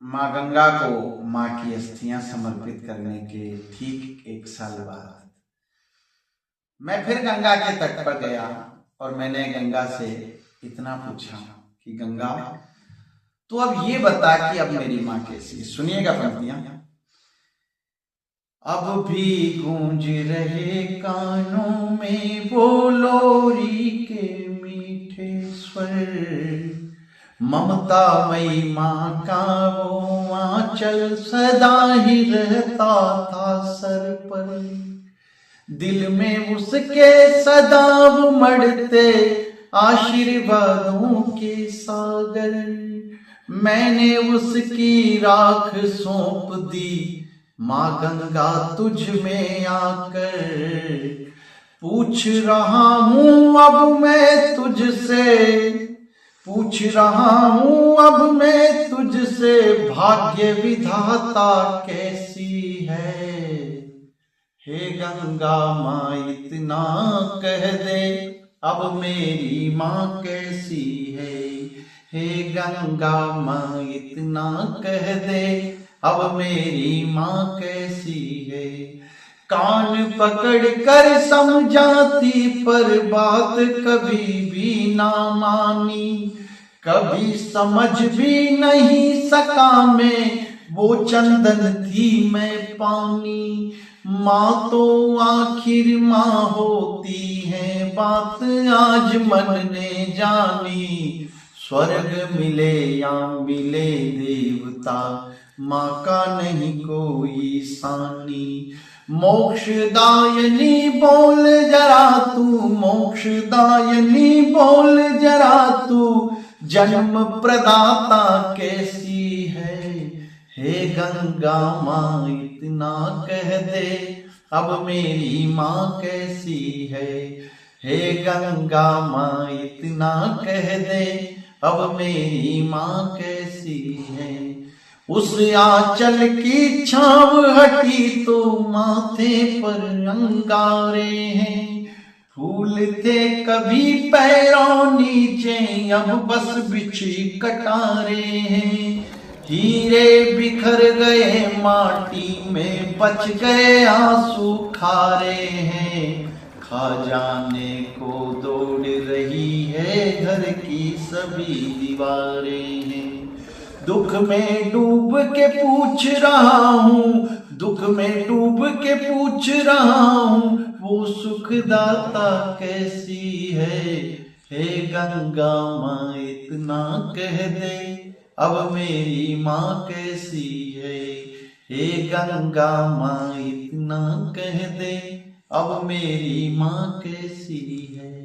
माँ गंगा को माँ की अस्थियां समर्पित करने के ठीक 1 साल बाद मैं फिर गंगा के तट पर गया और मैंने गंगा से इतना पूछा कि गंगा तो अब ये बता कि अब मेरी माँ कैसी। सुनिएगा पंक्तियां। अब भी गूंज रहे कानों में वो लोरी के मीठे स्वर, ममता मई माँ का वो आंचल सदा ही रहता था सर पर, दिल में उसके सदा उमड़ते आशीर्वादों के सागर, मैंने उसकी राख सौंप दी माँ गंगा तुझ में आकर, पूछ रहा हूँ अब मैं तुझसे भाग्य विधाता कैसी है। हे गंगा माँ इतना कह दे अब मेरी माँ कैसी है। हे गंगा माँ इतना कह दे अब मेरी माँ कैसी है। कान पकड़ कर समझाती पर बात कभी भी ना मानी, कभी समझ भी नहीं सका मैं वो चंदन थी मैं पानी। माँ तो आखिर माँ होती है बात आज मन ने जानी, स्वर्ग मिले या मिले देवता माँ का नहीं कोई सानी। मोक्षदायिनी बोल जरा तू जन्म प्रदाता कैसी है। हे गंगा माँ इतना कह दे अब मेरी माँ कैसी है। हे गंगा माँ इतना कह दे अब मेरी माँ कैसी है। उस आंचल की छाव हटी तो माथे पर अंगारे हैं, फूल थे कभी पैरों नीचे अब बस बिछी कटारे हैं। हीरे बिखर गए माटी में बच गए आंसू खारे हैं, खा जाने को दौड़ रही है घर की सभी दीवारें हैं। दुख में डूब के पूछ रहा हूँ वो सुखदाता कैसी है। हे गंगा माँ इतना कह दे अब मेरी माँ कैसी है। हे गंगा माँ इतना कह दे अब मेरी माँ कैसी है।